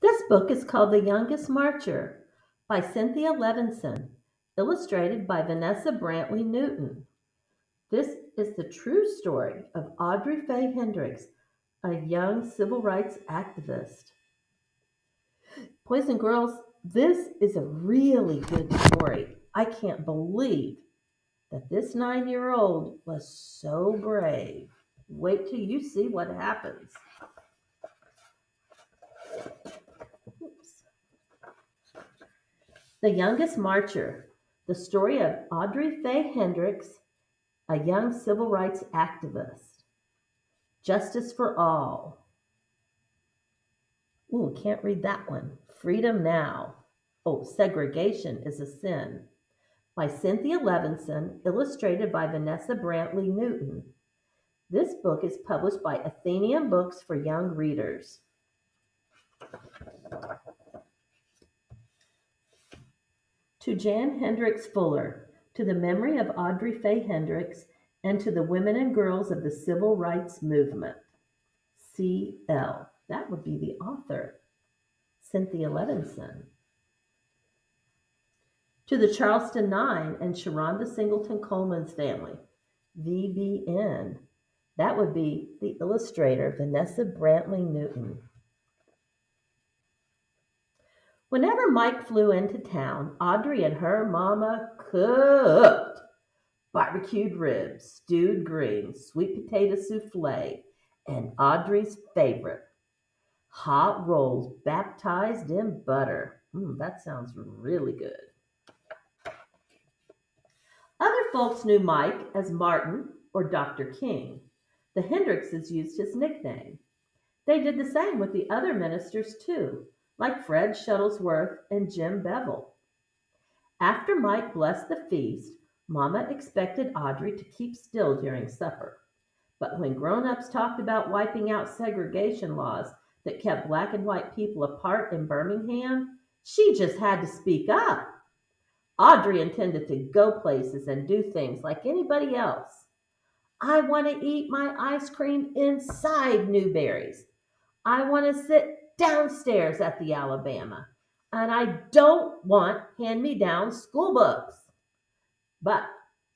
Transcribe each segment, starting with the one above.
This book is called The Youngest Marcher by Cynthia Levinson, illustrated by Vanessa Brantley Newton. This is the true story of Audrey Faye Hendricks, a young civil rights activist. Boys and girls, this is a really good story. I can't believe that this 9-year old was so brave. Wait till you see what happens. Oops. The Youngest Marcher, the story of Audrey Faye Hendricks, a young civil rights activist. Justice for all. Ooh, can't read that one. Freedom now. Oh, segregation is a sin. By Cynthia Levinson, illustrated by Vanessa Brantley Newton. This book is published by Athenaeum Books for Young Readers. To Jan Hendricks Fuller, to the memory of Audrey Faye Hendricks, and to the women and girls of the civil rights movement. C.L. That would be the author, Cynthia Levinson. To the Charleston Nine and Sharonda Singleton Coleman's family, VBN. That would be the illustrator, Vanessa Brantley Newton. Whenever Mike flew into town, Audrey and her mama cooked barbecued ribs, stewed greens, sweet potato souffle, and Audrey's favorite, hot rolls baptized in butter. That sounds really good. Other folks knew Mike as Martin or Dr. King. The Hendrickses used his nickname. They did the same with the other ministers too, like Fred Shuttlesworth and Jim Bevel. After Mike blessed the feast, Mama expected Audrey to keep still during supper. But when grown-ups talked about wiping out segregation laws that kept black and white people apart in Birmingham, she just had to speak up. Audrey intended to go places and do things like anybody else. I want to eat my ice cream inside Newberry's. I want to sit downstairs at the Alabama. And I don't want hand me down school books. But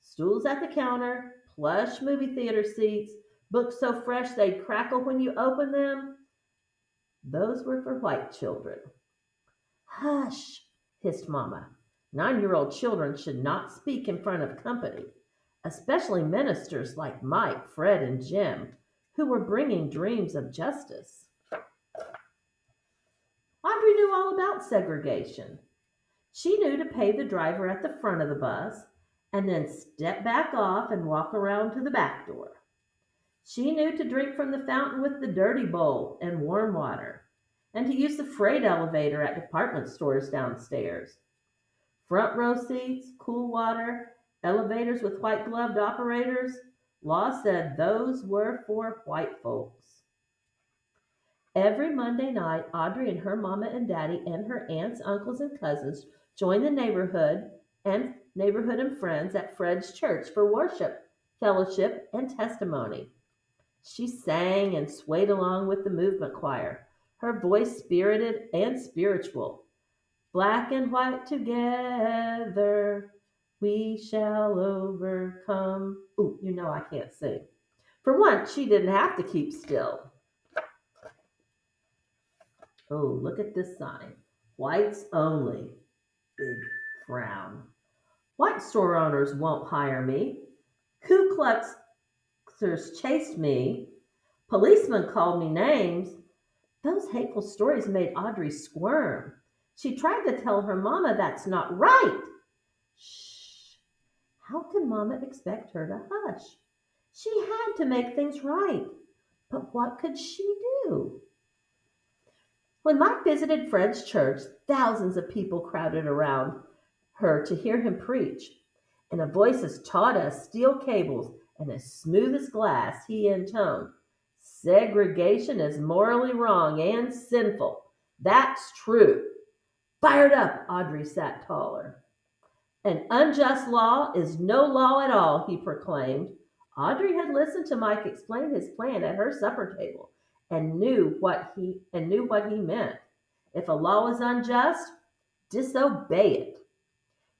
stools at the counter, plush movie theater seats, books so fresh they'd crackle when you open them, those were for white children. Hush, hissed Mama. 9-year-old children should not speak in front of company, especially ministers like Mike, Fred, and Jim, who were bringing dreams of justice. Audrey knew all about segregation. She knew to pay the driver at the front of the bus and then step back off and walk around to the back door. She knew to drink from the fountain with the dirty bowl and warm water, and to use the freight elevator at department stores downstairs. Front row seats, cool water, elevators with white gloved operators, law said those were for white folks. Every Monday night, Audrey and her mama and daddy and her aunts, uncles, and cousins joined the neighborhood and friends at Fred's church for worship, fellowship, and testimony. She sang and swayed along with the movement choir, her voice spirited and spiritual. Black and white together, we shall overcome. Ooh, you know I can't sing. For once, she didn't have to keep still. Oh, look at this sign. Whites only. Big frown. White store owners won't hire me. Ku Kluxers chased me. Policemen called me names. Those hateful stories made Audrey squirm. She tried to tell her mama that's not right. Shh. How could Mama expect her to hush? She had to make things right. But what could she do? When Mike visited Fred's church, thousands of people crowded around her to hear him preach. In a voice as taut as steel cables and as smooth as glass, he intoned, segregation is morally wrong and sinful. That's true. Fired up, Audrey sat taller. An unjust law is no law at all, he proclaimed. Audrey had listened to Mike explain his plan at her supper table and knew what he meant. If a law was unjust, disobey it.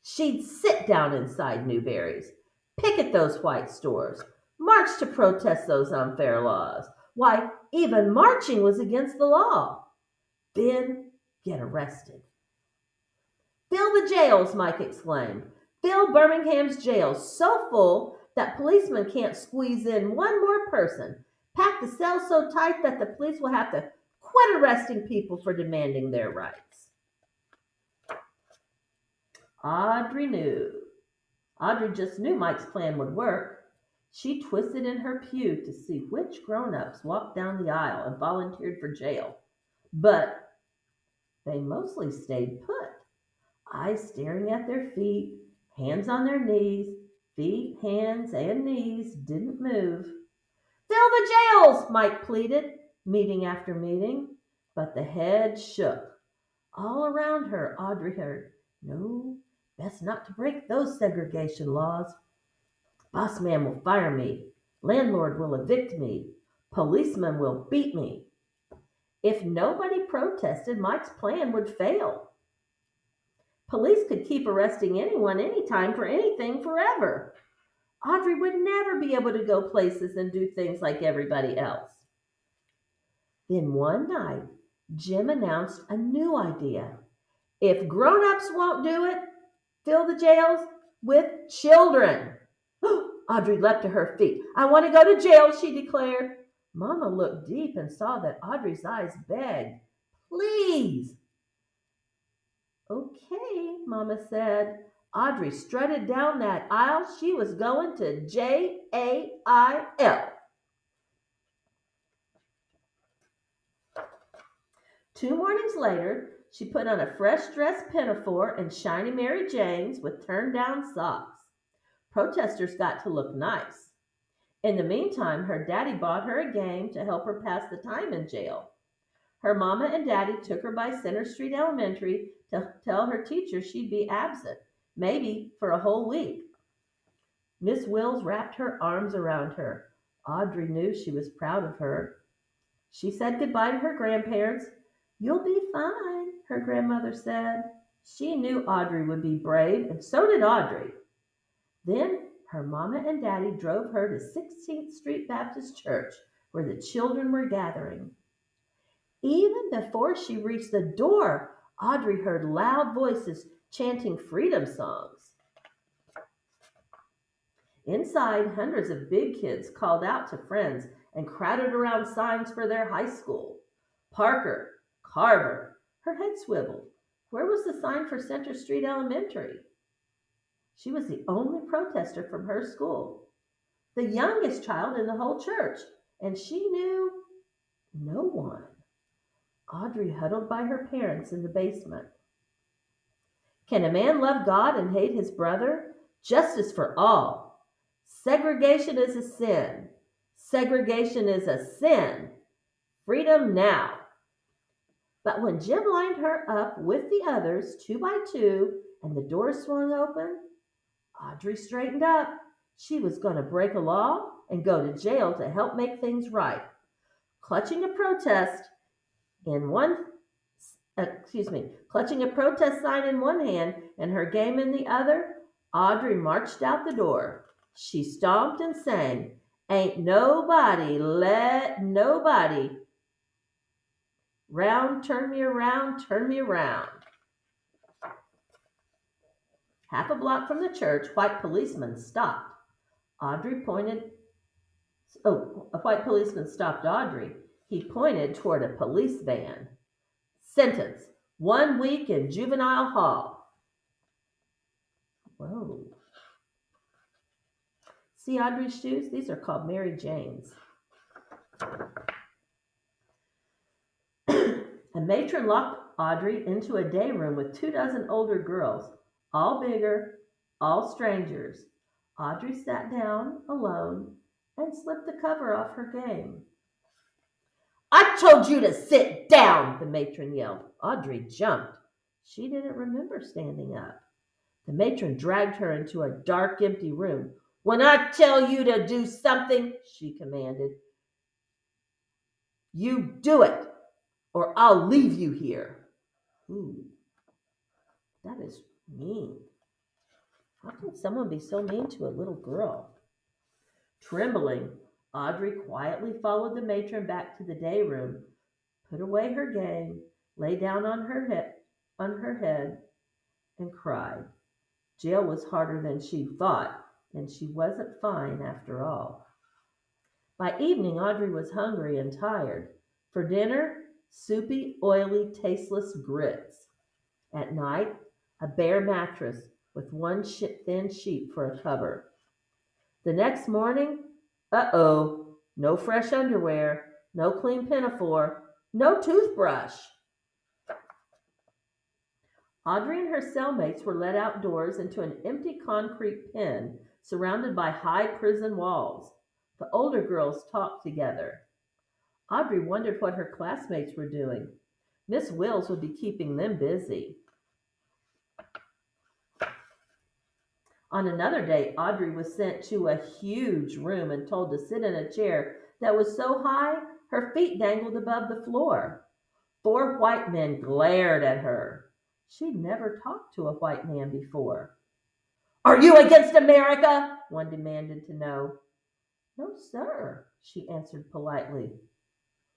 She'd sit down inside Newberry's, picket those white stores, march to protest those unfair laws. Why, even marching was against the law. Then get arrested. Fill the jails, Mike exclaimed. Fill Birmingham's jails so full that policemen can't squeeze in one more person. Pack the cells so tight that the police will have to quit arresting people for demanding their rights. Audrey knew. Audrey just knew Mike's plan would work. She twisted in her pew to see which grown-ups walked down the aisle and volunteered for jail. But they mostly stayed put, eyes staring at their feet, hands on their knees. Feet, hands, and knees didn't move. Fill the jails, Mike pleaded, meeting after meeting. But the head shook. All around her, Audrey heard, no, best not to break those segregation laws. Boss man will fire me. Landlord will evict me. Policeman will beat me. If nobody protested, Mike's plan would fail. Police could keep arresting anyone, anytime, for anything, forever. Audrey would never be able to go places and do things like everybody else. Then one night, Jim announced a new idea. If grown-ups won't do it, fill the jails with children. Audrey leapt to her feet. I want to go to jail, she declared. Mama looked deep and saw that Audrey's eyes begged. Please. Okay, Mama said. Audrey strutted down that aisle. She was going to Jail. 2 mornings later, she put on a fresh dress pinafore and shiny Mary Janes with turned-down socks. Protesters got to look nice. In the meantime, her daddy bought her a game to help her pass the time in jail. Her mama and daddy took her by Center Street Elementary to tell her teacher she'd be absent, maybe for a whole week. Miss Wills wrapped her arms around her. Audrey knew she was proud of her. She said goodbye to her grandparents. You'll be fine, her grandmother said. She knew Audrey would be brave, and so did Audrey. Then her mama and daddy drove her to 16th Street Baptist Church, where the children were gathering. Even before she reached the door, Audrey heard loud voices chanting freedom songs. Inside, hundreds of big kids called out to friends and crowded around signs for their high school. Parker, Carver, her head swiveled. Where was the sign for Center Street Elementary? She was the only protester from her school, the youngest child in the whole church, and she knew no one. Audrey huddled by her parents in the basement. Can a man love God and hate his brother? Justice for all. Segregation is a sin. Segregation is a sin. Freedom now. But when Jim lined her up with the others, 2 by 2, and the door swung open, Audrey straightened up. She was going to break a law and go to jail to help make things right. Clutching a protest sign in one hand and her game in the other, Audrey marched out the door. She stomped and sang, Ain't nobody let nobody round, turn me around, turn me around. Half a block from the church, white policemen stopped. A white policeman stopped Audrey. He pointed toward a police van. Sentence, 1 week in juvenile hall. Whoa. See Audrey's shoes? These are called Mary Janes. A matron locked Audrey into a day room with 24 older girls, all bigger, all strangers. Audrey sat down alone and slipped the cover off her game. I told you to sit down, the matron yelled. Audrey jumped. She didn't remember standing up. The matron dragged her into a dark, empty room. When I tell you to do something, she commanded, you do it, or I'll leave you here. Ooh, that is mean. How can someone be so mean to a little girl? Trembling, Audrey quietly followed the matron back to the day room, put away her game, lay down on her head, and cried. Jail was harder than she'd thought, and she wasn't fine after all. By evening, Audrey was hungry and tired. For dinner, soupy, oily, tasteless grits. At night, a bare mattress with one thin sheet for a cover. The next morning, uh-oh, no fresh underwear, no clean pinafore, no toothbrush. Audrey and her cellmates were led outdoors into an empty concrete pen surrounded by high prison walls. The older girls talked together. Audrey wondered what her classmates were doing. Miss Wills would be keeping them busy. On another day, Audrey was sent to a huge room and told to sit in a chair that was so high her feet dangled above the floor. 4 white men glared at her. She'd never talked to a white man before. "Are you against America?" one demanded to know. "No, sir," she answered politely.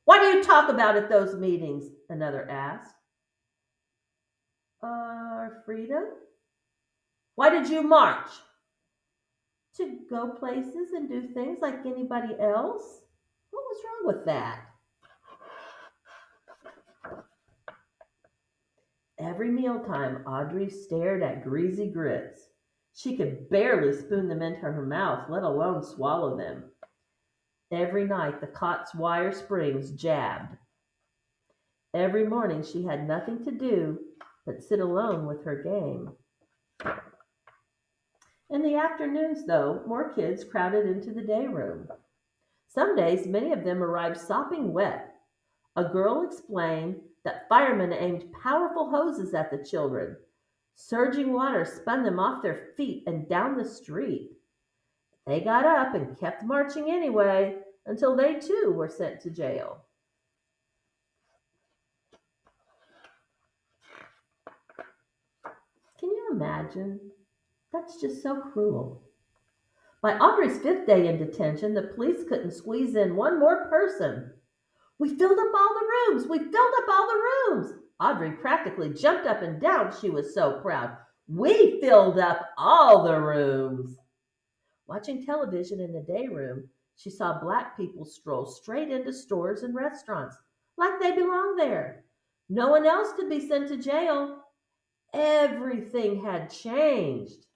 "What do you talk about at those meetings?" another asked. Our freedom." "Why did you march?" "To go places and do things like anybody else." What was wrong with that? Every mealtime, Audrey stared at greasy grits. She could barely spoon them into her mouth, let alone swallow them. Every night, the cot's wire springs jabbed. Every morning, she had nothing to do but sit alone with her game. In the afternoons, though, more kids crowded into the day room. Some days, many of them arrived sopping wet. A girl explained that firemen aimed powerful hoses at the children. Surging water spun them off their feet and down the street. They got up and kept marching anyway until they too were sent to jail. Can you imagine? That's just so cruel. By Audrey's 5th day in detention, the police couldn't squeeze in one more person. "We filled up all the rooms! We filled up all the rooms!" Audrey practically jumped up and down. She was so proud. "We filled up all the rooms!" Watching television in the day room, she saw black people stroll straight into stores and restaurants, like they belonged there. No one else could be sent to jail. Everything had changed.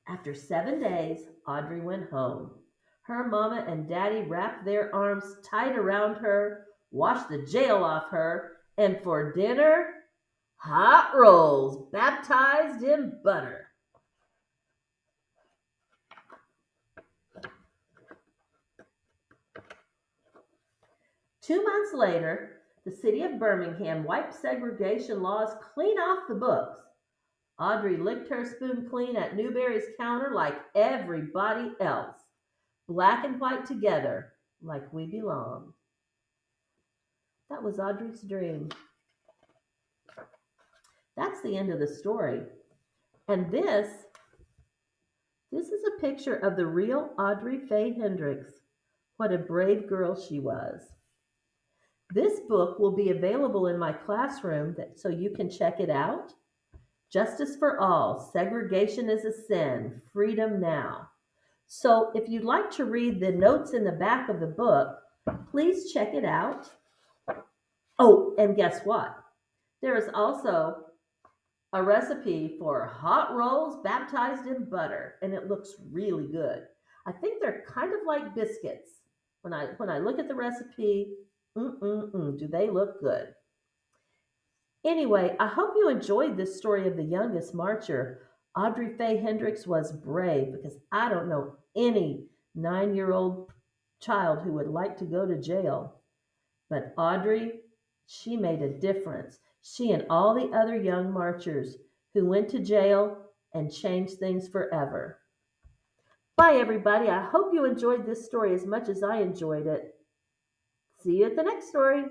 After 7 days, Audrey went home. Her mama and daddy wrapped their arms tight around her, washed the jail off her, and for dinner, hot rolls baptized in butter. 2 months later, the city of Birmingham wiped segregation laws clean off the books. Audrey licked her spoon clean at Newberry's counter like everybody else. Black and white together, like we belong. That was Audrey's dream. That's the end of the story. And this is a picture of the real Audrey Faye Hendricks. What a brave girl she was. This book will be available in my classroom so you can check it out. Justice for All, Segregation is a Sin, Freedom Now. So if you'd like to read the notes in the back of the book, please check it out. Oh, and guess what? There is also a recipe for hot rolls baptized in butter, and it looks really good. I think they're kind of like biscuits. When I look at the recipe, do they look good? Anyway, I hope you enjoyed this story of the youngest marcher. Audrey Faye Hendricks was brave because I don't know any 9-year-old child who would like to go to jail. But Audrey, she made a difference. She and all the other young marchers who went to jail and changed things forever. Bye, everybody. I hope you enjoyed this story as much as I enjoyed it. See you at the next story.